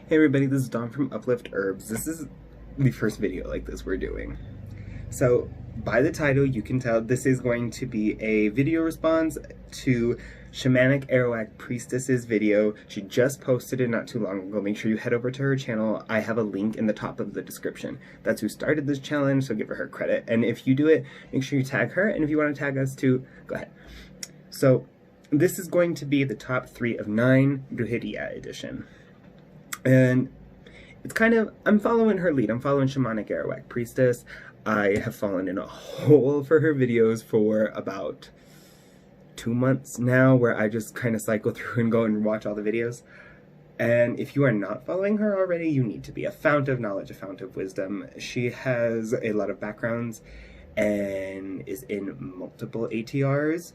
Hey everybody, this is Don from UPLift Herbs. This is the first video like this we're doing. So, by the title, you can tell this is going to be a video response to Shamanic Arawak Priestess's video. She just posted it not too long ago. Make sure you head over to her channel. I have a link in the top of the description. That's who started this challenge, so give her credit. And if you do it, make sure you tag her, and if you want to tag us too, go ahead. So, this is going to be the top 3 of 9 Brujería edition. And it's kind of, I'm following her lead. I'm following Shamanic Arawak Priestess. I have fallen in a hole for her videos for about 2 months now, where I just kind of cycle through and go and watch all the videos. And if you are not following her already, you need to be. A fount of knowledge, a fount of wisdom. She has a lot of backgrounds and is in multiple ATRs.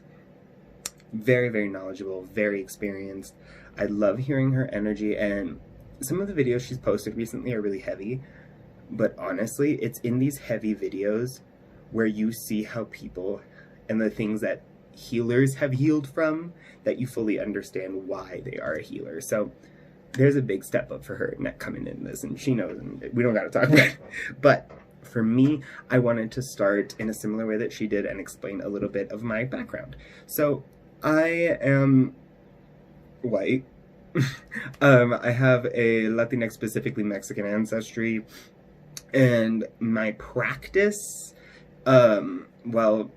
Very, very knowledgeable, very experienced. I love hearing her energy, and some of the videos she's posted recently are really heavy, but honestly, it's in these heavy videos where you see how people and the things that healers have healed from, that you fully understand why they are a healer. So there's a big step up for her coming in this, and she knows, and we don't got to talk about it. But for me, I wanted to start in a similar way that she did and explain a little bit of my background. So I am white. I have a Latinx, specifically Mexican ancestry, and my practice, well,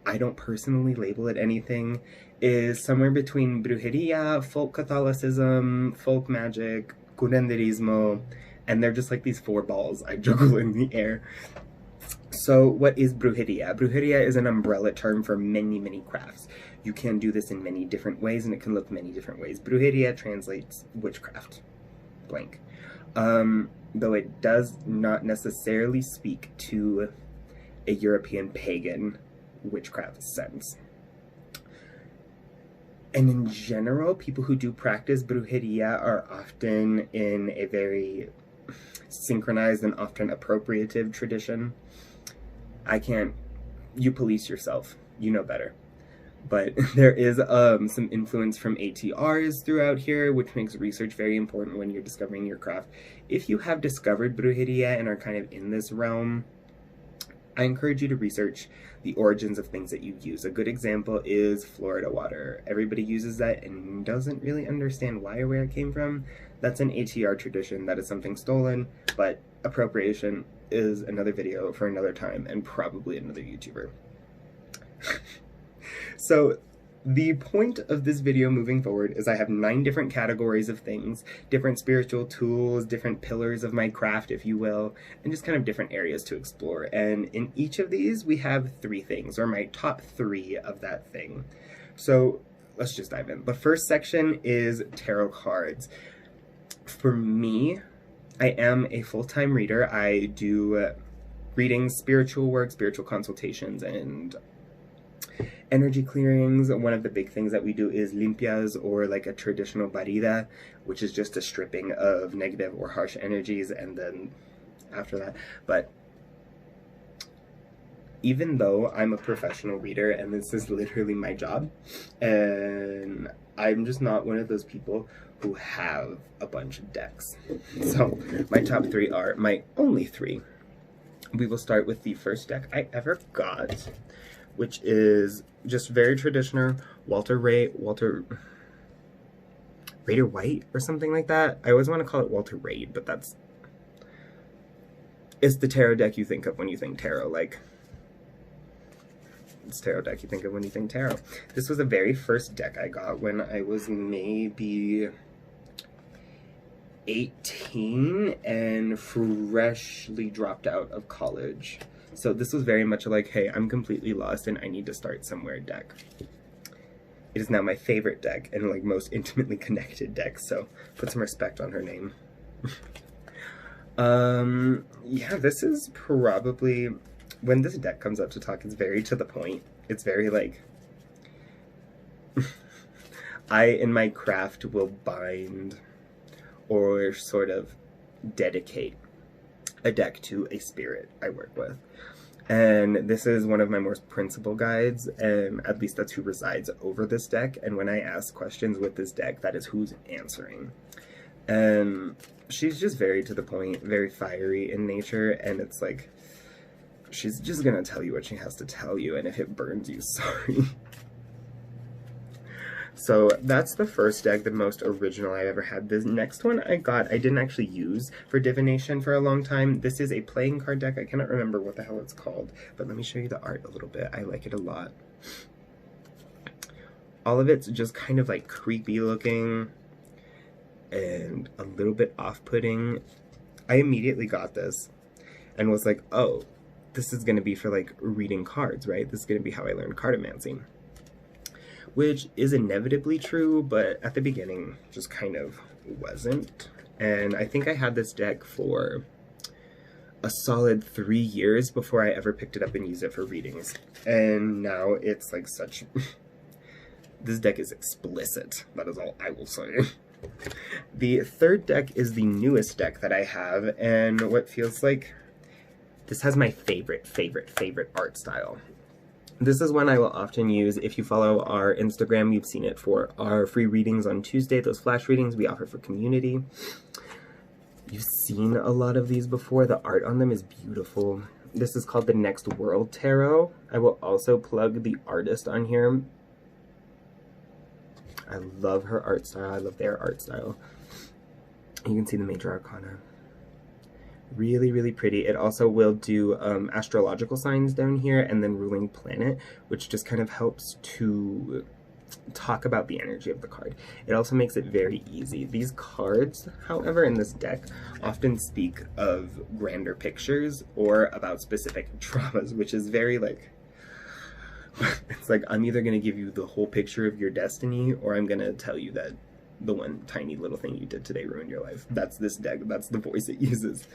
I don't personally label it anything, is somewhere between Brujería, folk Catholicism, folk magic, curanderismo, and they're just like these 4 balls I juggle in the air. So what is Brujería? Brujería is an umbrella term for many, many crafts. You can do this in many different ways, and it can look many different ways. Brujería translates witchcraft, blank. Though it does not necessarily speak to a European pagan witchcraft sense. And in general, people who do practice Brujería are often in a very synchronized and often appropriative tradition. You police yourself, you know better. But there is some influence from ATRs throughout here, which makes research very important when you're discovering your craft. If you have discovered Brujería and are kind of in this realm, I encourage you to research the origins of things that you use. A good example is Florida water. Everybody uses that and doesn't really understand why or where it came from. That's an ATR tradition. That is something stolen, but appropriation is another video for another time and probably another YouTuber. So the point of this video moving forward is I have 9 different categories of things, different spiritual tools, different pillars of my craft, if you will, and just kind of different areas to explore. And in each of these, we have 3 things, or my top 3 of that thing. So let's just dive in. The first section is tarot cards. For me, I am a full-time reader. I do readings, spiritual work, spiritual consultations, and energy clearings. One of the big things that we do is limpias, or like a traditional barrida, which is just a stripping of negative or harsh energies, and then after that. But even though I'm a professional reader and this is literally my job, and I'm just not one of those people who have a bunch of decks. So my top 3 are my only 3. We will start with the first deck I ever got, which is just very traditional Raider White or something like that. I always want to call it Walter Raid, but it's the tarot deck you think of when you think tarot. Like, it's tarot deck you think of when you think tarot. This was the very first deck I got when I was maybe 18 and freshly dropped out of college. So this was very much like, hey, I'm completely lost and I need to start somewhere deck. It is now my favorite deck and like most intimately connected deck, so put some respect on her name. Yeah, this is probably, when this deck comes up to talk, it's very to the point. It's very like, I in my craft will bind or sort of dedicate a deck to a spirit I work with. And this is one of my most principal guides, and at least that's who resides over this deck. And when I ask questions with this deck, that is who's answering. And she's just very to the point, very fiery in nature, and it's like, she's just gonna tell you what she has to tell you, and if it burns you, sorry. So that's the first deck, the most original I've ever had. This next one I didn't actually use for divination for a long time. This is a playing card deck. I cannot remember what the hell it's called, but let me show you the art a little bit. I like it a lot. All of it's just kind of like creepy looking and a little bit off-putting. I immediately got this and was like, oh, this is going to be for like reading cards, right? This is going to be how I learned cartomancing. Which is inevitably true, but at the beginning just kind of wasn't. And I think I had this deck for a solid 3 years before I ever picked it up and used it for readings. And now it's like such... This deck is explicit. That is all I will say. The third deck is the newest deck that I have, and what feels like... This has my favorite art style. This is one I will often use. If you follow our Instagram, you've seen it for our free readings on Tuesday, those flash readings we offer for community. You've seen a lot of these before. The art on them is beautiful. This is called the Next World Tarot. I will also plug the artist on here. I love her art style. I love their art style. You can see the major arcana. Really, really pretty. It also will do astrological signs down here and then ruling planet, which just kind of helps to talk about the energy of the card. It also makes it very easy. These cards, however, in this deck often speak of grander pictures or about specific traumas, which is very like, it's like I'm either going to give you the whole picture of your destiny or I'm going to tell you that the one tiny little thing you did today ruined your life. That's this deck. That's the voice it uses.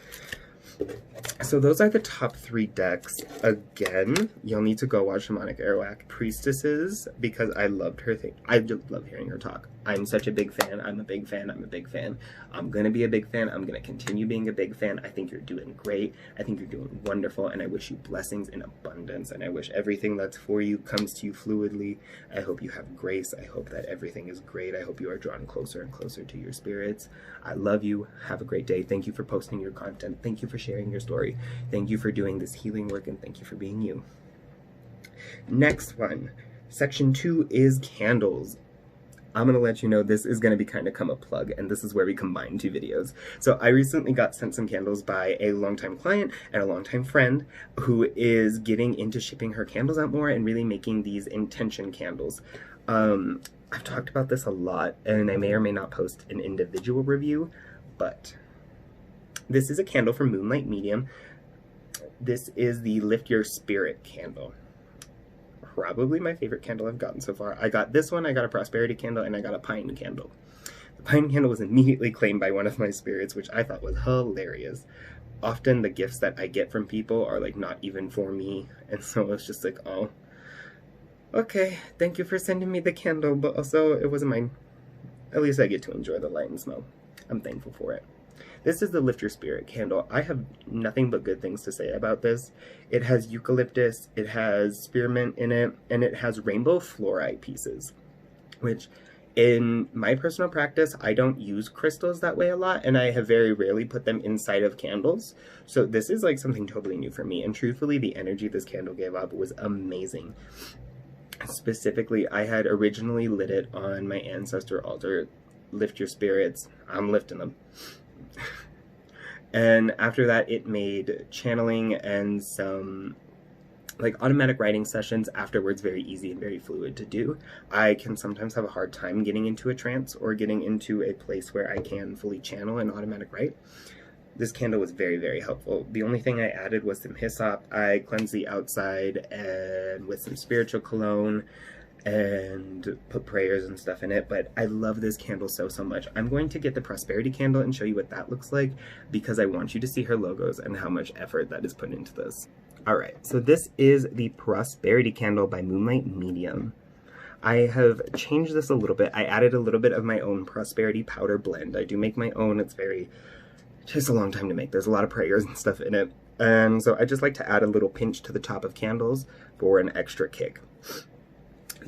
So those are the top 3 decks. Again, you'll need to go watch Shamanic Arawak Priestesses because I loved her thing. I just love hearing her talk. I'm such a big fan. I'm a big fan. I'm a big fan. I'm going to be a big fan. I'm going to continue being a big fan. I think you're doing great. I think you're doing wonderful, and I wish you blessings in abundance, and I wish everything that's for you comes to you fluidly. I hope you have grace. I hope that everything is great. I hope you are drawn closer and closer to your spirits. I love you. Have a great day. Thank you for posting your content. Thank you for sharing your story. Thank you for doing this healing work, and thank you for being you. Next one, section 2 is candles. I'm going to let you know this is going to be kind of come a plug, and this is where we combine 2 videos. So I recently got sent some candles by a longtime client and a longtime friend who is getting into shipping her candles out more and really making these intention candles. I've talked about this a lot, and I may or may not post an individual review, but this is a candle from Moonlight Medium. This is the Lift Your Spirit candle. Probably my favorite candle I've gotten so far. I got this one, I got a prosperity candle, and I got a pine candle. The pine candle was immediately claimed by one of my spirits, which I thought was hilarious. Often the gifts that I get from people are like not even for me, and so it's just like, oh, okay, thank you for sending me the candle, but also it wasn't mine. At least I get to enjoy the light and smell. I'm thankful for it. This is the Lift Your Spirit candle. I have nothing but good things to say about this. It has eucalyptus, it has spearmint in it, and it has rainbow fluorite pieces, which in my personal practice, I don't use crystals that way a lot, and I have very rarely put them inside of candles. So this is like something totally new for me, and truthfully, the energy this candle gave up was amazing. Specifically, I had originally lit it on my ancestor altar. Lift your spirits. I'm lifting them. And after that, it made channeling and some like automatic writing sessions afterwards very easy and very fluid to do. I can sometimes have a hard time getting into a trance or getting into a place where I can fully channel and automatic write. This candle was very, very helpful. The only thing I added was some hyssop. I cleansed the outside and with some spiritual cologne and put prayers and stuff in it, but I love this candle so much. I'm going to get the prosperity candle and show you what that looks like because I want you to see her logos and how much effort that is put into this. Alright, so this is the prosperity candle by Moonlight Medium. I have changed this a little bit. I added a little bit of my own prosperity powder blend. I do make my own. It takes a long time to make. There's a lot of prayers and stuff in it. And so I just like to add a little pinch to the top of candles for an extra kick.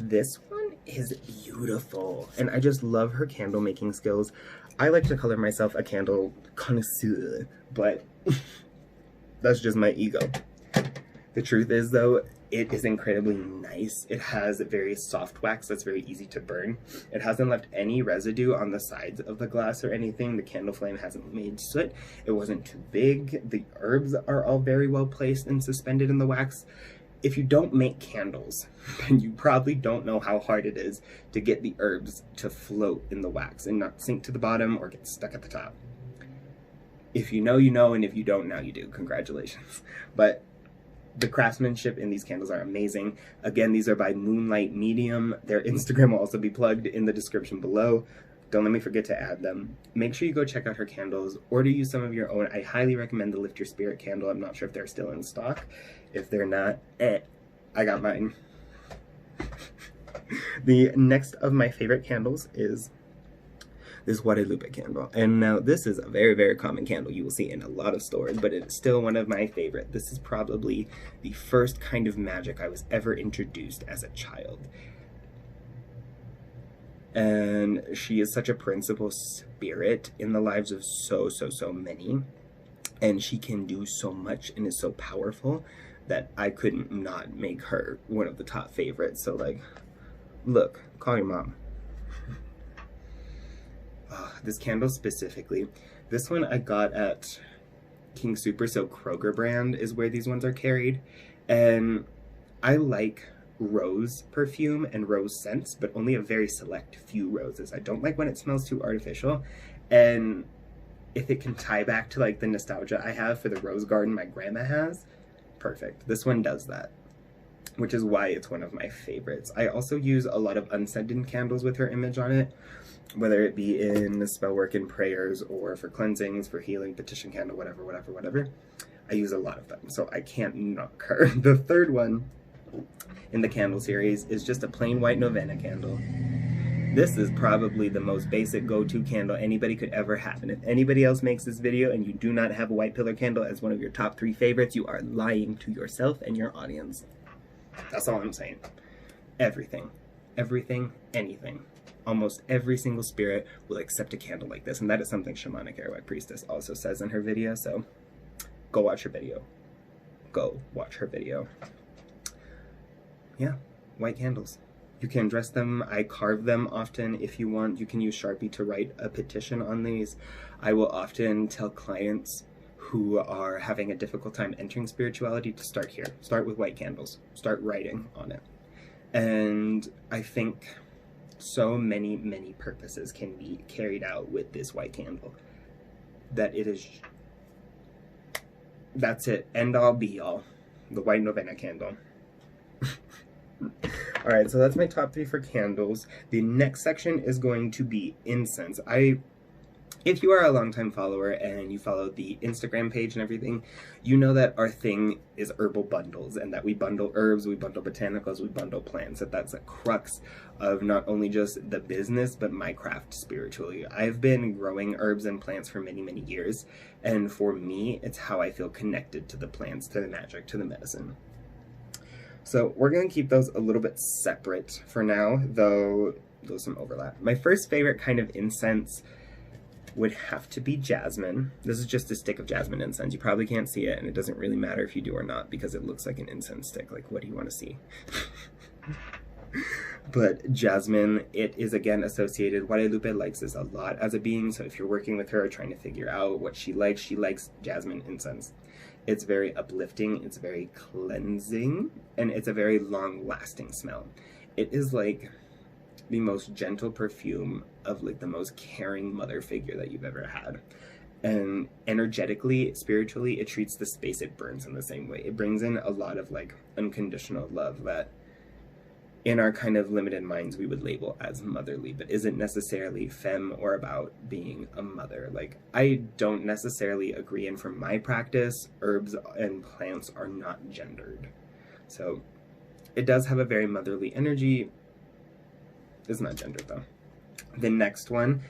This one is beautiful, and I just love her candle making skills. I like to color myself a candle connoisseur, but that's just my ego. The truth is, though, it is incredibly nice. It has very soft wax that's very easy to burn. It hasn't left any residue on the sides of the glass or anything. The candle flame hasn't made soot. It wasn't too big. The herbs are all very well placed and suspended in the wax. If you don't make candles, then you probably don't know how hard it is to get the herbs to float in the wax and not sink to the bottom or get stuck at the top. If you know, you know, and if you don't, now you do. Congratulations. But the craftsmanship in these candles are amazing. Again, these are by Moonlight Medium. Their Instagram will also be plugged in the description below. Don't let me forget to add them. Make sure you go check out her candles. Order you some of your own. I highly recommend the Lift Your Spirit candle. I'm not sure if they're still in stock. If they're not, I got mine. The next of my favorite candles is this Guadalupe candle. And now this is a very, very common candle you will see in a lot of stores, but it's still one of my favorite. This is probably the first kind of magic I was ever introduced as a child. And she is such a principal spirit in the lives of so many. And she can do so much and is so powerful that I couldn't not make her one of the top favorites. So like, look, call your mom. This candle specifically, this one I got at King Super, so Kroger brand is where these ones are carried. And I like rose perfume and rose scents, but only a very select few roses. I don't like when it smells too artificial. And if it can tie back to like the nostalgia I have for the rose garden my grandma has, perfect. This one does that, which is why it's one of my favorites. I also use a lot of unscented candles with her image on it, whether it be in spell work and prayers or for cleansings, for healing, petition candle, whatever. I use a lot of them, so I can't knock her. The third one in the candle series is just a plain white novena candle. This is probably the most basic go-to candle anybody could ever have. And if anybody else makes this video and you do not have a white pillar candle as one of your top 3 favorites, you are lying to yourself and your audience. That's all I'm saying. Everything, anything. Almost every single spirit will accept a candle like this. And that is something Shamanic Arawak Priestess also says in her video. So go watch her video. Go watch her video. Yeah, white candles. You can dress them. I carve them often if you want. You can use Sharpie to write a petition on these. I will often tell clients who are having a difficult time entering spirituality to start here. Start with white candles. Start writing on it. And I think so many purposes can be carried out with this white candle that it is, that's it. End all be all. The white novena candle. Alright, so that's my top 3 for candles. The next section is going to be incense. If you are a longtime follower and you follow the Instagram page and everything, you know that our thing is herbal bundles, and that we bundle herbs, we bundle botanicals, we bundle plants. That's a crux of not only just the business, but my craft spiritually. I've been growing herbs and plants for many years, and for me, it's how I feel connected to the plants, to the magic, to the medicine. So we're going to keep those a little bit separate for now, though there's some overlap. My first favorite kind of incense would have to be jasmine. This is just a stick of jasmine incense. You probably can't see it, and it doesn't really matter if you do or not, because it looks like an incense stick. Like, what do you want to see? But jasmine, it is again associated. Guadalupe likes this a lot as a being, so if you're working with her trying to figure out what she likes jasmine incense. It's very uplifting, it's very cleansing, and it's a very long-lasting smell. It is like the most gentle perfume of like the most caring mother figure that you've ever had. And energetically, spiritually, it treats the space it burns in the same way. It brings in a lot of like unconditional love that in our kind of limited minds we would label as motherly, but isn't necessarily femme or about being a mother. Like, I don't necessarily agree, and from my practice, herbs and plants are not gendered. So it does have a very motherly energy. It's not gendered though. The next one,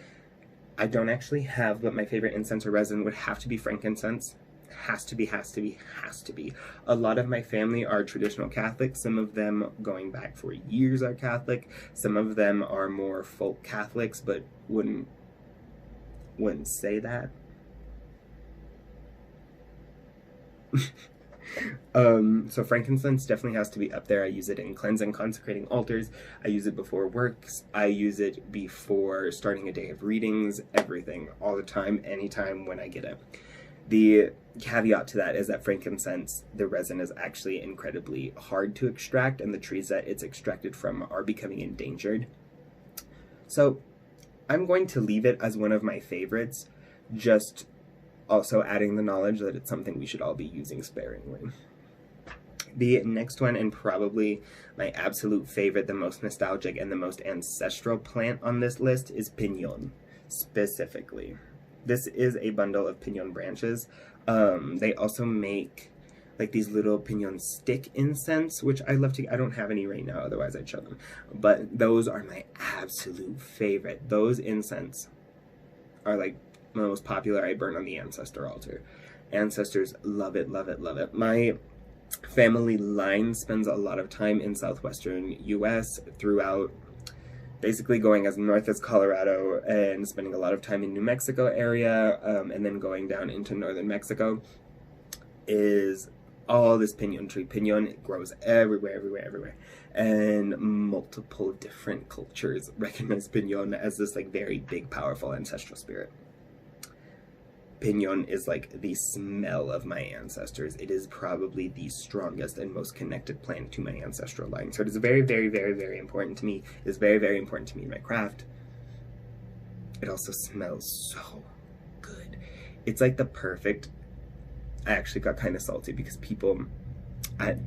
I don't actually have, but my favorite incense or resin would have to be frankincense. Has to be. A lot of my family are traditional Catholic. Some of them, going back for years, are Catholic. Some of them are more folk Catholics, but wouldn't wouldn't say that. So frankincense definitely has to be up there. I use it in cleansing, consecrating altars. I use it before works. I use it before starting a day of readings, everything, all the time, anytime when I get it. The caveat to that is that frankincense, the resin is actually incredibly hard to extract, and the trees that it's extracted from are becoming endangered. So I'm going to leave it as one of my favorites, just also adding the knowledge that it's something we should all be using sparingly. The next one, and probably my absolute favorite, the most nostalgic and the most ancestral plant on this list, is Pinyon, specifically. This is a bundle of Pinyon branches. They also make like these little Pinyon stick incense, which I love to. I don't have any right now, otherwise I'd show them. But those are my absolute favorite. Those incense are like the most popular. I burn on the ancestor altar. Ancestors love it, love it, love it. My family line spends a lot of time in southwestern US, throughout basically going as north as Colorado and spending a lot of time in New Mexico area, and then going down into northern Mexico, is all this pinyon tree. Pinyon grows everywhere, everywhere, everywhere. And multiple different cultures recognize pinyon as this like very big, powerful ancestral spirit. Pinyon is like the smell of my ancestors. It is probably the strongest and most connected plant to my ancestral line. So it is very, very, very, very important to me. It is very, very important to me in my craft. It also smells so good. It's like the perfect... I actually got kind of salty because people at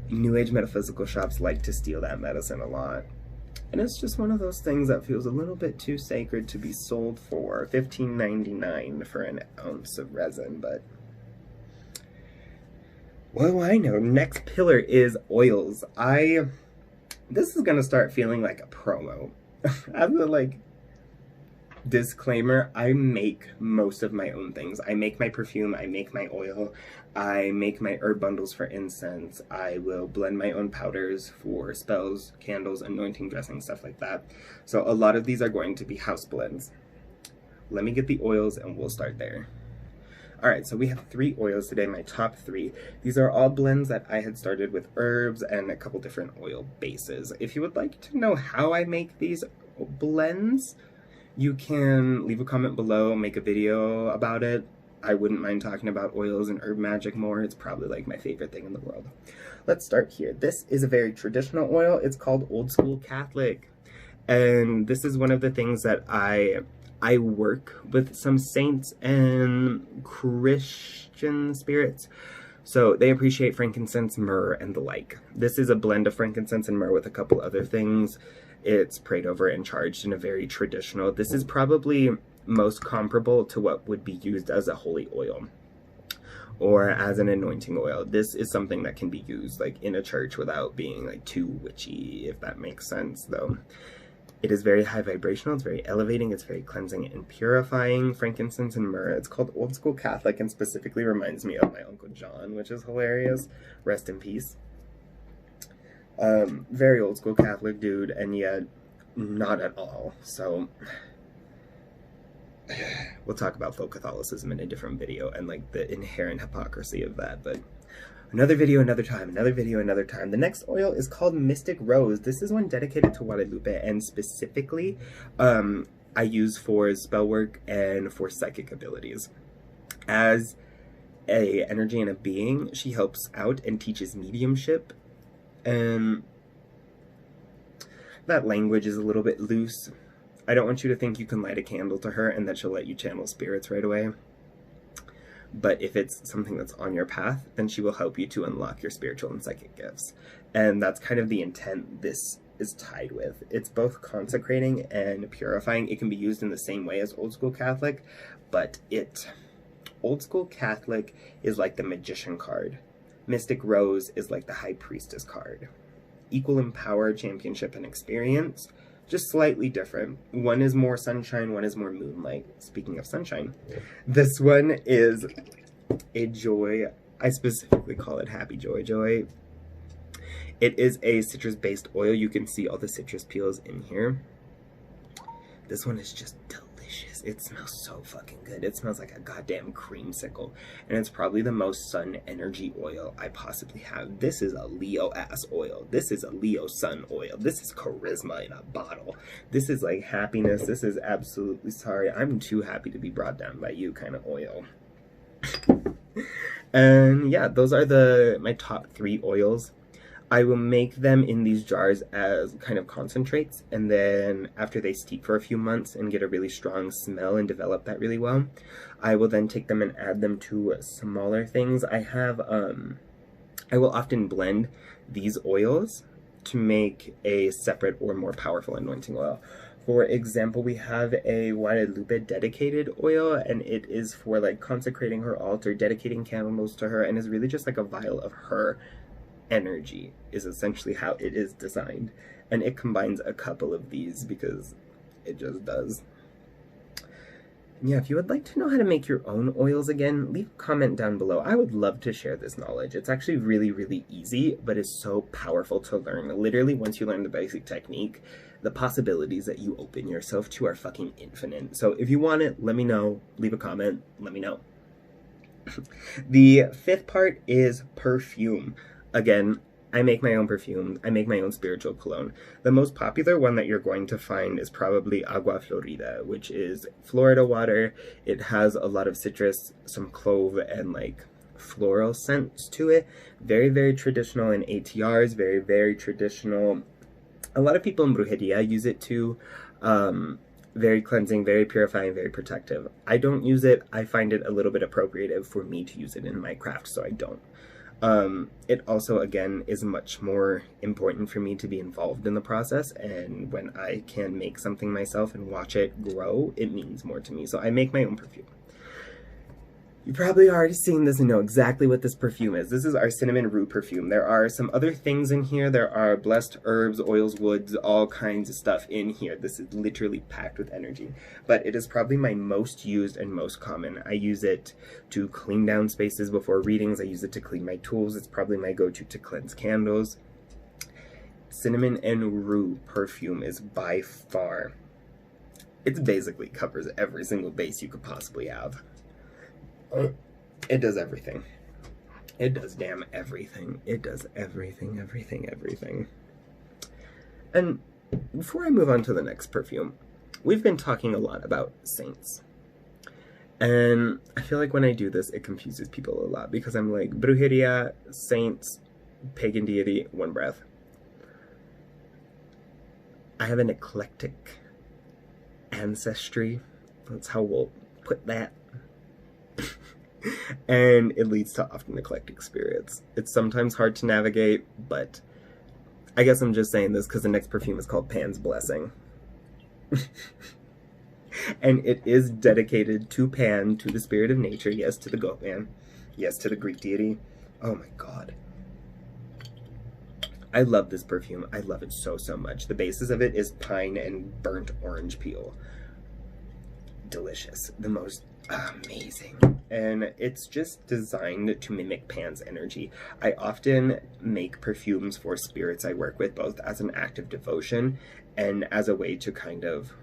New Age metaphysical shops like to steal that medicine a lot. And it's just one of those things that feels a little bit too sacred to be sold for $15.99 for an ounce of resin, but what do I know? Next pillar is oils. This is gonna start feeling like a promo. As a like disclaimer, I make most of my own things. I make my perfume, I make my oil, I make my herb bundles for incense, I will blend my own powders for spells, candles, anointing, dressing, stuff like that. So a lot of these are going to be house blends. Let me get the oils and we'll start there. Alright, so we have 3 oils today, my top 3. These are all blends that I had started with herbs and a couple different oil bases. If you would like to know how I make these blends, you can leave a comment below, make a video about it. I wouldn't mind talking about oils and herb magic more. It's probably like my favorite thing in the world. Let's start here. This is a very traditional oil. It's called Old School Catholic. And this is one of the things that I work with some saints and Christian spirits. So they appreciate frankincense, myrrh, and the like. This is a blend of frankincense and myrrh with a couple other things. It's prayed over and charged in a very traditional. This is probably most comparable to what would be used as a holy oil or as an anointing oil. This is something that can be used like in a church without being like too witchy, if that makes sense, though. It is very high vibrational, it's very elevating, it's very cleansing and purifying. Frankincense and myrrh. It's called Old School Catholic and specifically reminds me of my Uncle John, which is hilarious. Rest in peace. Very old school Catholic dude, and yet not at all. So we'll talk about folk Catholicism in a different video and like the inherent hypocrisy of that, but another video another time, another video another time. The next oil is called Mystic Rose. This is one dedicated to Guadalupe, and specifically I use for spell work and for psychic abilities. As a energy and a being, she helps out and teaches mediumship. And that language is a little bit loose. I don't want you to think you can light a candle to her and that she'll let you channel spirits right away. But if it's something that's on your path, then she will help you to unlock your spiritual and psychic gifts. And that's kind of the intent this is tied with. It's both consecrating and purifying. It can be used in the same way as Old School Catholic, but Old School Catholic is like the Magician card. Mystic Rose is like the High Priestess card. Equal in power, championship, and experience. Just slightly different. One is more sunshine, one is more moonlight. Speaking of sunshine, this one is a joy. I specifically call it Happy Joy Joy. It is a citrus-based oil. You can see all the citrus peels in here. This one is just delicious. delicious. It smells so fucking good. It smells like a goddamn creamsicle. And it's probably the most sun energy oil I possibly have. This is a Leo ass oil. This is a Leo sun oil. This is charisma in a bottle. This is like happiness. This is absolutely sorry, I'm too happy to be brought down by you kind of oil. And yeah, those are my top 3 oils. I will make them in these jars as kind of concentrates, and then after they steep for a few months and get a really strong smell and develop that really well, I will then take them and add them to smaller things. I will often blend these oils to make a separate or more powerful anointing oil. For example, we have a Guadalupe dedicated oil, and it is for like consecrating her altar, dedicating candles to her, and is really just like a vial of her energy, is essentially how it is designed. And it combines a couple of these because it just does. Yeah, if you would like to know how to make your own oils again, leave a comment down below. I would love to share this knowledge. It's actually really, really easy, but it's so powerful to learn. Literally, once you learn the basic technique, the possibilities that you open yourself to are fucking infinite. So if you want it, let me know. Leave a comment. Let me know. The 5th part is perfume. Again, I make my own perfume. I make my own spiritual cologne. The most popular one that you're going to find is probably Agua Florida, which is Florida water. It has a lot of citrus, some clove, and like floral scents to it. Very, very traditional in ATRs. Very, very traditional. A lot of people in Brujería use it too. Very cleansing, very purifying, very protective. I don't use it. I find it a little bit appropriative for me to use it in my craft, so I don't. It also, again, is much more important for me to be involved in the process, and when I can make something myself and watch it grow, it means more to me. So I make my own perfume. You've probably already seen this and know exactly what this perfume is. This is our cinnamon roux perfume. There are some other things in here. There are blessed herbs, oils, woods, all kinds of stuff in here. This is literally packed with energy. But it is probably my most used and most common. I use it to clean down spaces before readings. I use it to clean my tools. It's probably my go-to to cleanse candles. Cinnamon and roux perfume is by far, it basically covers every single base you could possibly have. It does everything. It does damn everything. It does everything, everything, everything. And before I move on to the next perfume, we've been talking a lot about saints. And I feel like when I do this, it confuses people a lot because I'm like, Brujería, saints, pagan deity, one breath. I have an eclectic ancestry. That's how we'll put that. And it leads to often eclectic spirits. It's sometimes hard to navigate, but I guess I'm just saying this because the next perfume is called Pan's Blessing. And it is dedicated to Pan, to the spirit of nature, yes, to the goat man, yes, to the Greek deity. Oh my god. I love this perfume. I love it so, so much. The basis of it is pine and burnt orange peel. Delicious. The most amazing. And it's just designed to mimic Pan's energy. I often make perfumes for spirits I work with, both as an act of devotion and as a way to kind of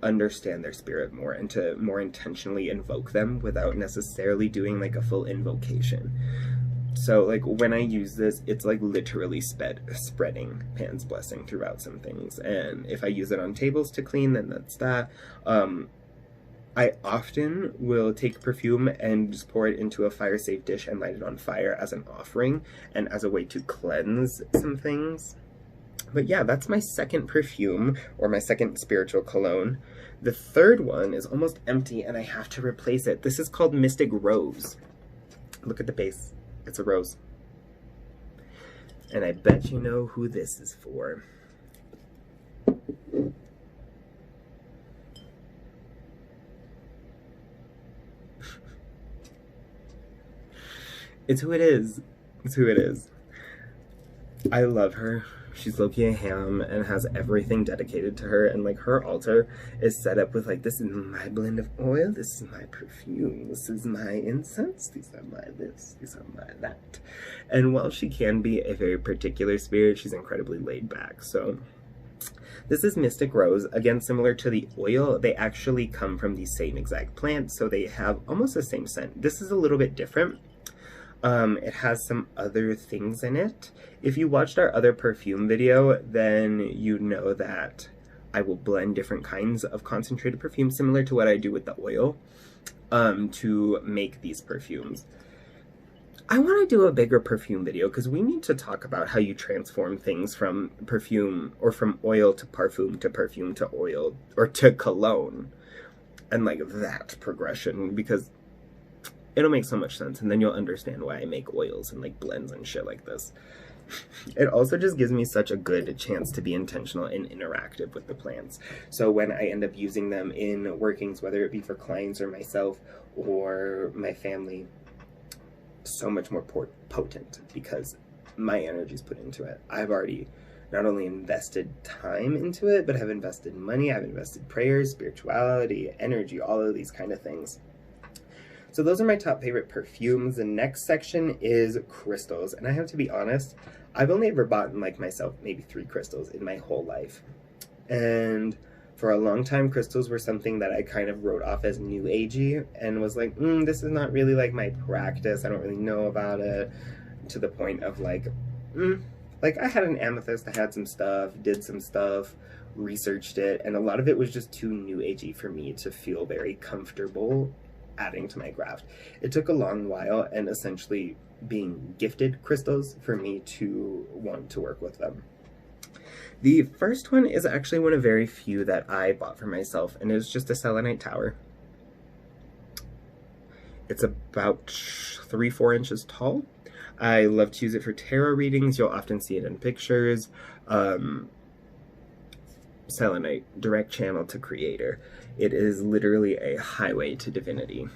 understand their spirit more and to more intentionally invoke them without necessarily doing like a full invocation. So like when I use this, it's like literally spreading Pan's blessing throughout some things. And if I use it on tables to clean, then that's that. I often will take perfume and just pour it into a fire-safe dish and light it on fire as an offering and as a way to cleanse some things. But yeah, that's my second perfume, or my second spiritual cologne. The third one is almost empty and I have to replace it. This is called Mystic Rose. Look at the base. It's a rose. And I bet you know who this is for. It's who it is. It's who it is. I love her. She's low-key a ham and has everything dedicated to her. And like her altar is set up with like, this is my blend of oil. This is my perfume. This is my incense. These are my this. These are my that. And while she can be a very particular spirit, she's incredibly laid back. So This is Mystic Rose. Again, similar to the oil, they actually come from the same exact plant, so they have almost the same scent. This is a little bit different. It has some other things in it. If you watched our other perfume video, then you know that I will blend different kinds of concentrated perfume, similar to what I do with the oil, to make these perfumes. I want to do a bigger perfume video because we need to talk about how you transform things from perfume or from oil to perfume to oil or to cologne, and like that progression, because it'll make so much sense, and then you'll understand why I make oils and like blends and shit like this. It also just gives me such a good chance to be intentional and interactive with the plants. So when I end up using them in workings, whether it be for clients or myself or my family, so much more potent because my energy is put into it. I've already not only invested time into it, but have invested money, I've invested prayers, spirituality, energy, all of these kind of things. So those are my top favorite perfumes. The next section is crystals, and I have to be honest, I've only ever bought like myself maybe 3 crystals in my whole life, and for a long time, crystals were something that I kind of wrote off as new agey and was like, this is not really like my practice. I don't really know about it, to the point of like I had an amethyst, I had some stuff, did some stuff, researched it, and a lot of it was just too new agey for me to feel very comfortable adding to my craft. It took a long while and essentially being gifted crystals for me to want to work with them. The first one is actually one of very few that I bought for myself, and it's just a Selenite Tower. It's about 3-4 inches tall. I love to use it for tarot readings. You'll often see it in pictures. Selenite, direct channel to creator. It is literally a highway to divinity.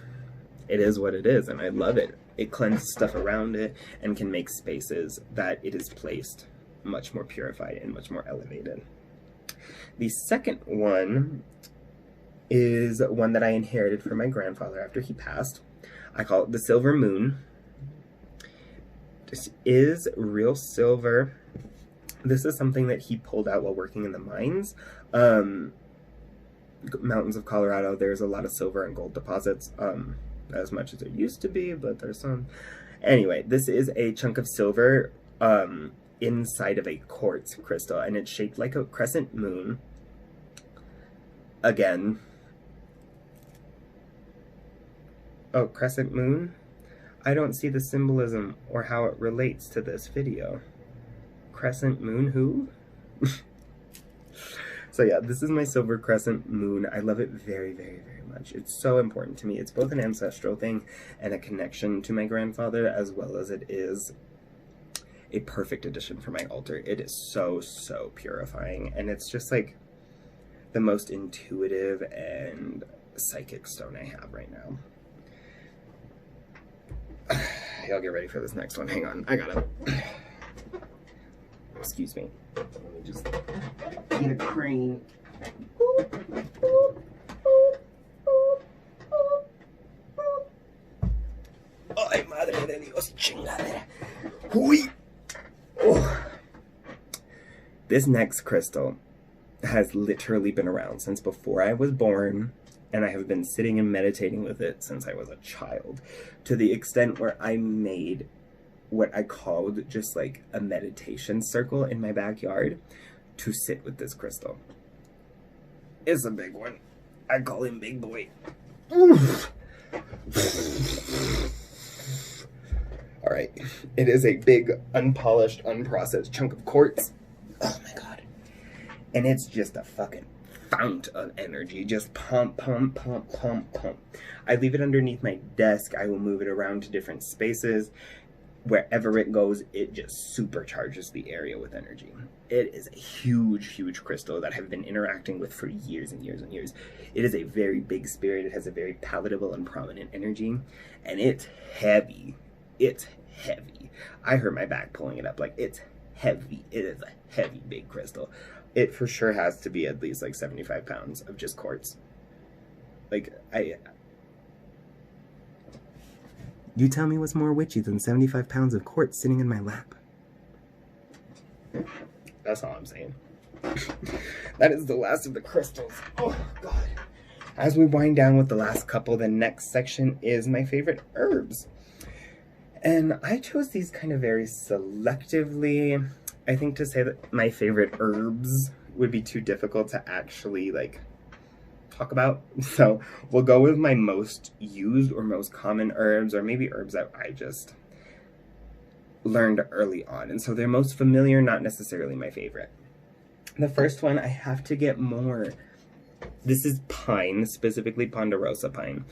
It is what it is, and I love it. It cleanses stuff around it and can make spaces that it is placed much more purified and much more elevated. The second one is one that I inherited from my grandfather after he passed. I call it the Silver Moon. This is real silver. This is something that he pulled out while working in the mines. Mountains of Colorado, there's a lot of silver and gold deposits. Not as much as there used to be, but there's some. Anyway, this is a chunk of silver inside of a quartz crystal, and it's shaped like a crescent moon. Again. Oh, crescent moon? I don't see the symbolism or how it relates to this video. Crescent moon who? So yeah, this is my silver crescent moon. I love it very, very, very much. It's so important to me. It's both an ancestral thing and a connection to my grandfather, as well as it is a perfect addition for my altar. It is so, so purifying, and it's just like the most intuitive and psychic stone I have right now. I'll get ready for this next one. Hang on, I gotta... Excuse me. Let me just get a crane. Ay, madre de Dios, chingadera. Uy. Oh. This next crystal has literally been around since before I was born, and I have been sitting and meditating with it since I was a child, to the extent where I made what I called just like a meditation circle in my backyard to sit with this crystal. It's a big one. I call him Big Boy. Oof. All right, it is a big, unpolished, unprocessed chunk of quartz. Oh my God. And it's just a fucking fount of energy. Just pump, pump, pump, pump, pump. I leave it underneath my desk. I will move it around to different spaces. Wherever it goes, it just supercharges the area with energy. It is a huge, huge crystal that I've been interacting with for years and years and years. It is a very big spirit. It has a very palatable and prominent energy, and it's heavy. It's heavy. I hurt my back pulling it up. Like, it's heavy. It is a heavy, big crystal. It for sure has to be at least like 75 pounds of just quartz. Like, you tell me what's more witchy than 75 pounds of quartz sitting in my lap. That's all I'm saying. That is the last of the crystals. Oh, God. As we wind down with the last couple, the next section is my favorite herbs. And I chose these kind of very selectively. I think to say that my favorite herbs would be too difficult to actually, like, talk about. So we'll go with my most used or most common herbs, or maybe herbs that I just learned early on. And so they're most familiar, not necessarily my favorite. The first one, I have to get more. This is pine, specifically ponderosa pine.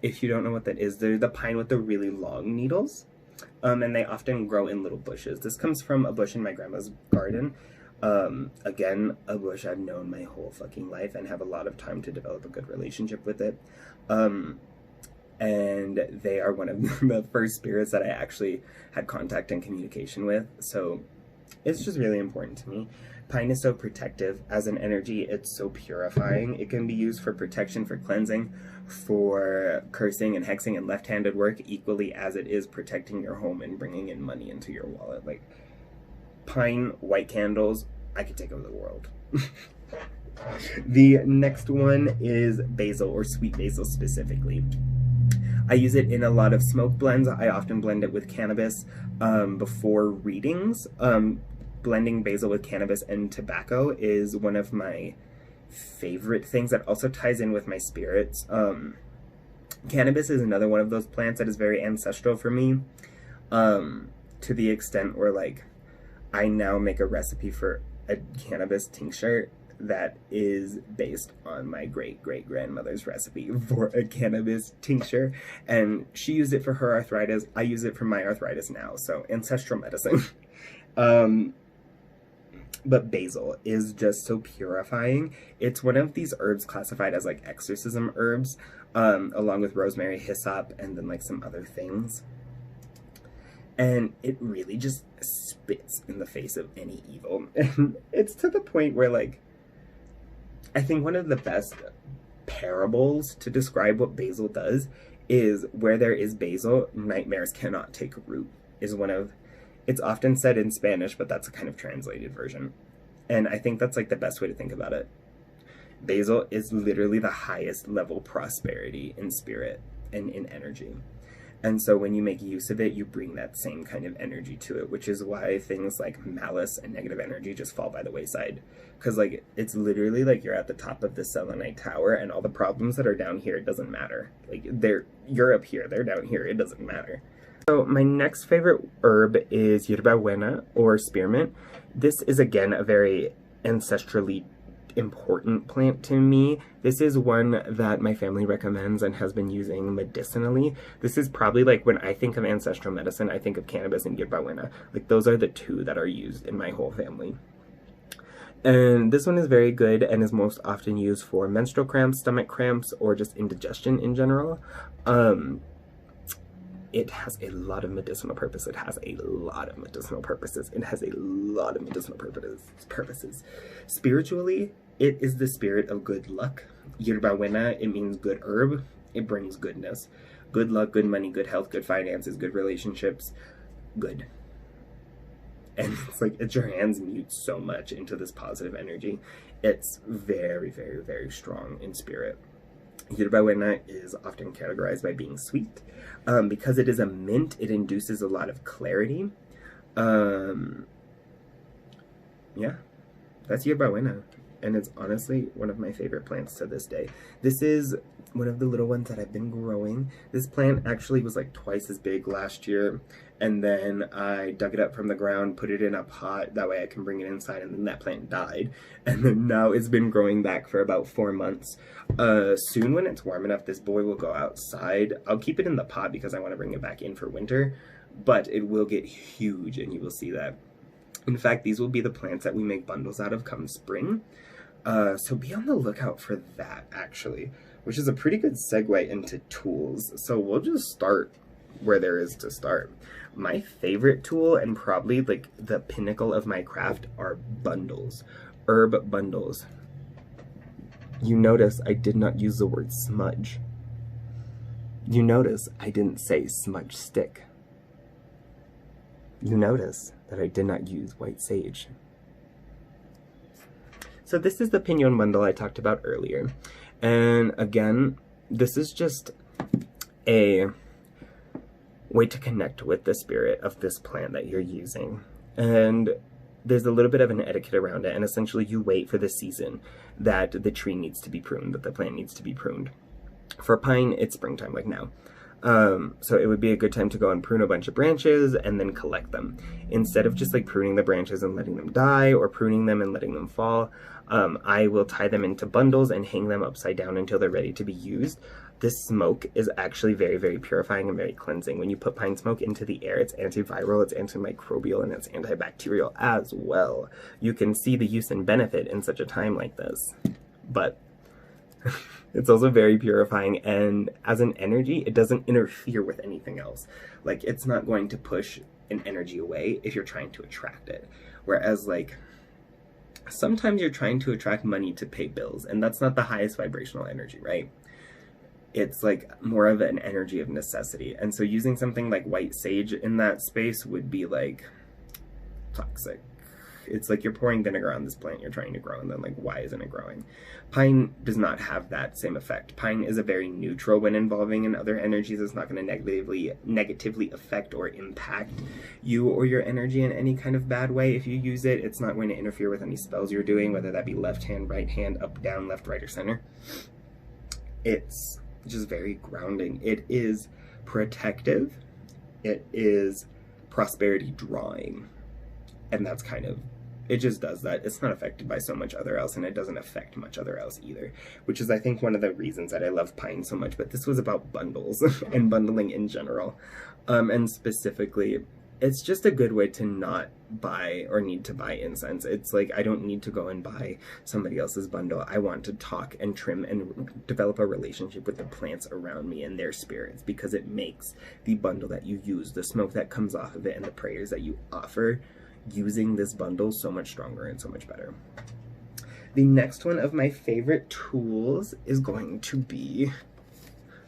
If you don't know what that is, they're the pine with the really long needles. And they often grow in little bushes. This comes from a bush in my grandma's garden. Again, a bush I've known my whole fucking life and have a lot of time to develop a good relationship with it. And they are one of the first spirits that I actually had contact and communication with. So it's just really important to me. Pine is so protective as an energy. It's so purifying. It can be used for protection, for cleansing, for cursing and hexing and left-handed work, equally as it is protecting your home and bringing in money into your wallet. Like, pine, white candles, I could take over the world. The next one is basil, or sweet basil specifically. I use it in a lot of smoke blends. I often blend it with cannabis before readings. Blending basil with cannabis and tobacco is one of my favorite things that also ties in with my spirits. Cannabis is another one of those plants that is very ancestral for me, to the extent where, like, I now make a recipe for a cannabis tincture that is based on my great-great-grandmother's recipe for a cannabis tincture, and she used it for her arthritis. I use it for my arthritis now, so ancestral medicine. But basil is just so purifying. It's one of these herbs classified as, like, exorcism herbs, along with rosemary, hyssop, and then, like, some other things. And it really just spits in the face of any evil. And it's to the point where, like, I think one of the best parables to describe what basil does is where there is basil, nightmares cannot take root, is one of... It's often said in Spanish, but that's a kind of translated version. And I think that's, like, the best way to think about it. Basil is literally the highest level prosperity in spirit and in energy. And so when you make use of it, you bring that same kind of energy to it, which is why things like malice and negative energy just fall by the wayside. Because, like, it's literally like you're at the top of the Selenite Tower, and all the problems that are down here, it doesn't matter. Like, you're up here, they're down here, it doesn't matter. So my next favorite herb is Yerba Buena, or Spearmint. This is, again, a very ancestrally important plant to me. This is one that my family recommends and has been using medicinally. This is probably, like, when I think of ancestral medicine, I think of cannabis and Yerba Buena. Like, those are the two that are used in my whole family. And this one is very good and is most often used for menstrual cramps, stomach cramps, or just indigestion in general. It has a lot of medicinal purpose. It has a lot of medicinal purposes. It has a lot of medicinal purposes. Spiritually, it is the spirit of good luck. Yerba Buena, it means good herb. It brings goodness. Good luck, good money, good health, good finances, good relationships, good. And it's like, it transmutes so much into this positive energy. It's very, very, very strong in spirit. Yerba Buena is often categorized by being sweet. Because it is a mint, it induces a lot of clarity. Yeah, that's Yerba Buena. And it's honestly one of my favorite plants to this day. This is one of the little ones that I've been growing. This plant actually was like twice as big last year. And then I dug it up from the ground, put it in a pot, that way I can bring it inside, and then that plant died. And then now it's been growing back for about 4 months. Soon when it's warm enough, this boy will go outside. I'll keep it in the pot because I want to bring it back in for winter, but it will get huge and you will see that. In fact, these will be the plants that we make bundles out of come spring. So be on the lookout for that, actually, which is a pretty good segue into tools. So we'll just start where there is to start. My favorite tool, and probably like the pinnacle of my craft, are bundles. Herb bundles. You notice I did not use the word smudge. You notice I didn't say smudge stick. You notice that I did not use white sage. So this is the Pinyon bundle I talked about earlier. And again, this is just a way to connect with the spirit of this plant that you're using. And there's a little bit of an etiquette around it, and essentially you wait for the season that the tree needs to be pruned, that the plant needs to be pruned. For pine, it's springtime, like now. So it would be a good time to go and prune a bunch of branches and then collect them. Instead of just like pruning the branches and letting them die, or pruning them and letting them fall, I will tie them into bundles and hang them upside down until they're ready to be used. This smoke is actually very, very purifying and very cleansing. When you put pine smoke into the air, it's antiviral, it's antimicrobial, and it's antibacterial as well. You can see the use and benefit in such a time like this. But it's also very purifying, and as an energy, it doesn't interfere with anything else. Like, it's not going to push an energy away if you're trying to attract it. Whereas, like, sometimes you're trying to attract money to pay bills, and that's not the highest vibrational energy, right? It's like more of an energy of necessity. And so using something like white sage in that space would be like toxic. It's like you're pouring vinegar on this plant you're trying to grow, and then like, why isn't it growing? Pine does not have that same effect. Pine is a very neutral when involving in other energies. It's not going to negatively affect or impact you or your energy in any kind of bad way. If you use it, it's not going to interfere with any spells you're doing, whether that be left hand, right hand, up, down, left, right, or center. It's just very grounding. It is protective. It is prosperity drawing. And that's kind of, it just does that. It's not affected by so much other else, and it doesn't affect much other else either, which is, I think, one of the reasons that I love pine so much. But this was about bundles and bundling in general. And specifically, it's just a good way to not buy or need to buy incense. It's like, I don't need to go and buy somebody else's bundle. I want to talk and trim and develop a relationship with the plants around me and their spirits, because it makes the bundle that you use, the smoke that comes off of it, and the prayers that you offer using this bundle so much stronger and so much better. The next one of my favorite tools is going to be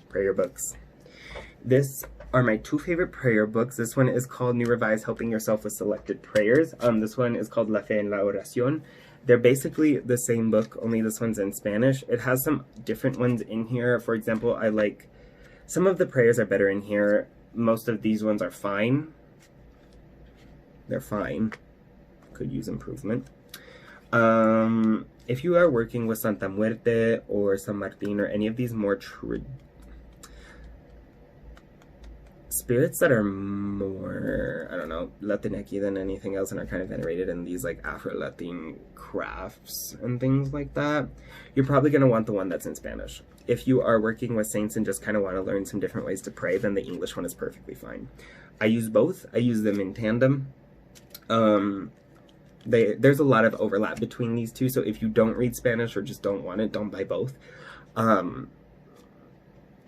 prayer books. This are my two favorite prayer books. This one is called New Revised Helping Yourself with Selected Prayers. This one is called La Fe en la Oración. They're basically the same book, only this one's in Spanish. It has some different ones in here. For example, I like, some of the prayers are better in here. Most of these ones are fine. They're fine. Could use improvement. If you are working with Santa Muerte or San Martin or any of these more spirits that are more, I don't know, Latinx than anything else and are kind of venerated in these like Afro-Latin crafts and things like that, you're probably going to want the one that's in Spanish. If you are working with saints and just kind of want to learn some different ways to pray, then the English one is perfectly fine. I use both. I use them in tandem. There's a lot of overlap between these two, so if you don't read Spanish or just don't want it, don't buy both.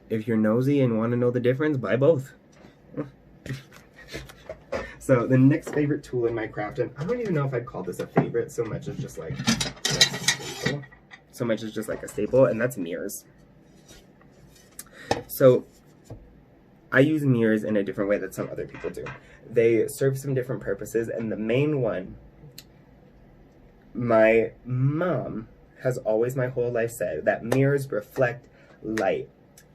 If you're nosy and want to know the difference, buy both. So the next favorite tool in my craft, and I don't even know if I'd call this a favorite so much as just like a staple. So much as just like a staple, and that's mirrors. So I use mirrors in a different way that some other people do. They serve some different purposes, and the main one, my mom has always my whole life said that mirrors reflect light,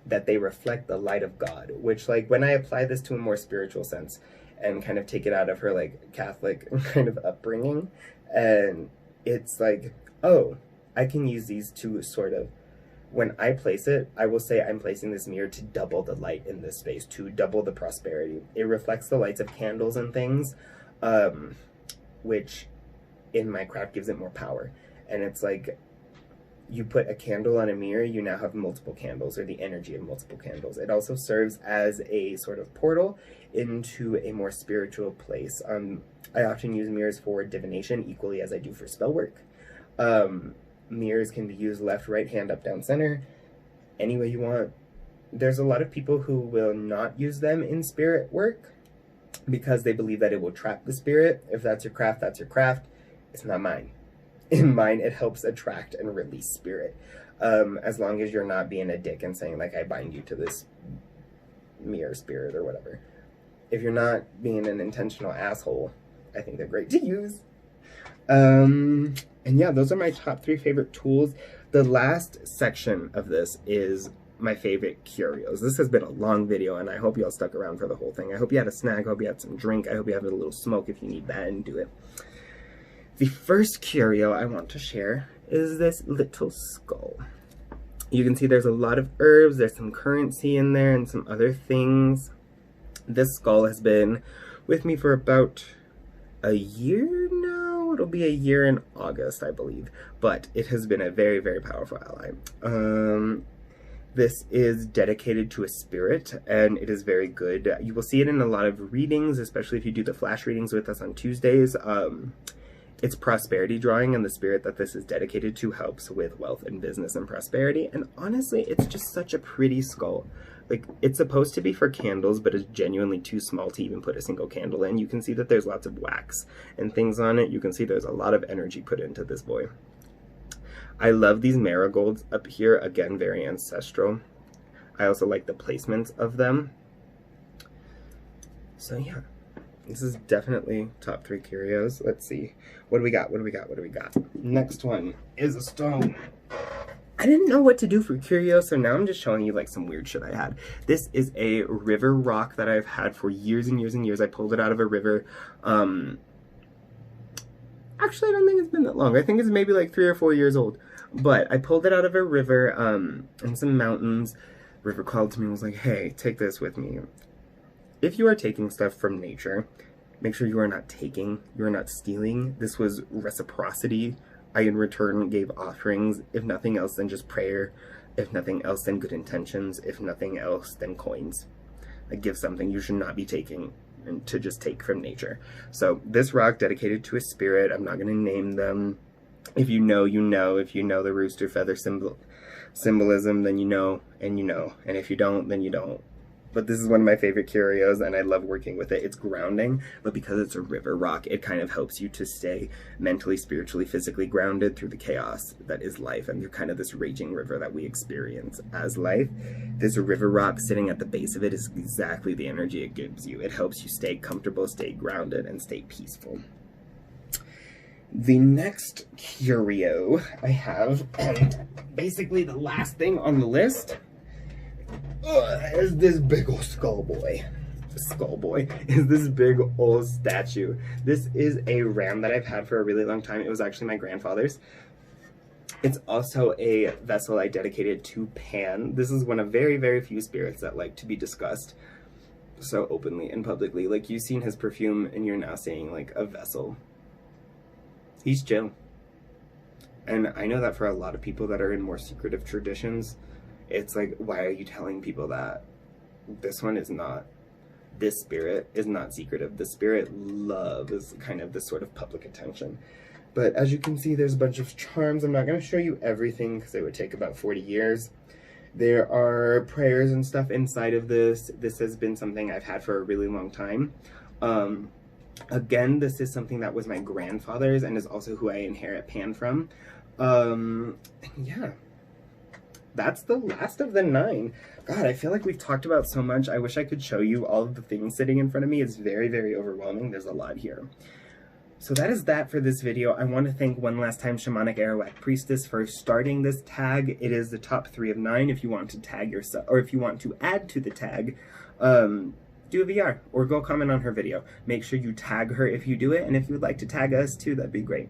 that they reflect the light of God, which, like, when I apply this to a more spiritual sense and kind of take it out of her like Catholic kind of upbringing, and it's like, oh, I can use these to sort of, when I place it, I will say I'm placing this mirror to double the light in this space, to double the prosperity. It reflects the lights of candles and things, which in my craft gives it more power. And it's like, you put a candle on a mirror, you now have multiple candles, or the energy of multiple candles. It also serves as a sort of portal into a more spiritual place. I often use mirrors for divination equally as I do for spell work. Mirrors can be used left, right, hand, up, down, center, any way you want. There's a lot of people who will not use them in spirit work because they believe that it will trap the spirit. If that's your craft, that's your craft. It's not mine. In mine, it helps attract and release spirit. As long as you're not being a dick and saying, like, I bind you to this mirror spirit or whatever. If you're not being an intentional asshole, I think they're great to use. And yeah, those are my top 3 favorite tools. The last section of this is my favorite curios. This has been a long video, and I hope you all stuck around for the whole thing. I hope you had a snack, I hope you had some drink, I hope you have a little smoke if you need that, and do it. The first curio I want to share is this little skull. You can see there's a lot of herbs, there's some currency in there, and some other things. This skull has been with me for about a year now. It'll be a year in August, I believe, but it has been a very, very powerful ally. This is dedicated to a spirit, and it is very good. You will see it in a lot of readings, especially if you do the flash readings with us on Tuesdays. It's prosperity drawing, and the spirit that this is dedicated to helps with wealth and business and prosperity. And honestly, it's just such a pretty skull. Like, it's supposed to be for candles, but it's genuinely too small to even put a single candle in. You can see that there's lots of wax and things on it. You can see there's a lot of energy put into this boy. I love these marigolds up here. Again, very ancestral. I also like the placements of them. So yeah, this is definitely top 3 curios. Let's see. What do we got? What do we got? What do we got? Next one is a stone. I didn't know what to do for curios, so now I'm just showing you like some weird shit I had. This is a river rock that I've had for years and years and years. I pulled it out of a river. Actually, I don't think it's been that long. I think it's maybe like 3 or 4 years old. But I pulled it out of a river in some mountains. River called to me and was like, hey, take this with me. If you are taking stuff from nature, make sure you are not taking, you are not stealing. This was reciprocity. I in return gave offerings. If nothing else, then just prayer. If nothing else, then good intentions. If nothing else, then coins. Like, give something. You should not be taking and to just take from nature. So this rock dedicated to a spirit. I'm not going to name them. If you know, you know. If you know the rooster feather symbolism, then you know, and you know. And if you don't, then you don't. But this is one of my favorite curios, and I love working with it. It's grounding, but because it's a river rock, it kind of helps you to stay mentally, spiritually, physically grounded through the chaos that is life, and through kind of this raging river that we experience as life. This river rock sitting at the base of it is exactly the energy it gives you. It helps you stay comfortable, stay grounded, and stay peaceful. The next curio I have, and basically the last thing on the list, is this big old skull boy. Skull boy is this big old statue. This is a ram that I've had for a really long time. It was actually my grandfather's. It's also a vessel I dedicated to Pan. This is one of very, very few spirits that like to be discussed so openly and publicly. Like, you've seen his perfume, and you're now seeing like a vessel. He's chill. And I know that for a lot of people that are in more secretive traditions, it's like, why are you telling people that? This one is not. This spirit is not secretive. The spirit loves kind of this sort of public attention. But as you can see, there's a bunch of charms. I'm not going to show you everything because it would take about 40 years. There are prayers and stuff inside of this. This has been something I've had for a really long time. Again, this is something that was my grandfather's and is also who I inherit Pan from. Yeah. That's the last of the 9. God, I feel like we've talked about so much. I wish I could show you all of the things sitting in front of me. It's very, very overwhelming. There's a lot here. So that is that for this video. I want to thank one last time Shamanic Arawak Priestess for starting this tag. It is the top 3 of 9. If you want to tag yourself, or if you want to add to the tag, do a VR or go comment on her video. Make sure you tag her if you do it, and if you would like to tag us too, that'd be great.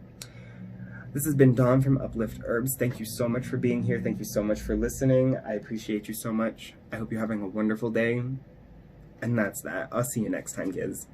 This has been Dawn from UPLift Herbs. Thank you so much for being here. Thank you so much for listening. I appreciate you so much. I hope you're having a wonderful day. And that's that. I'll see you next time, kids.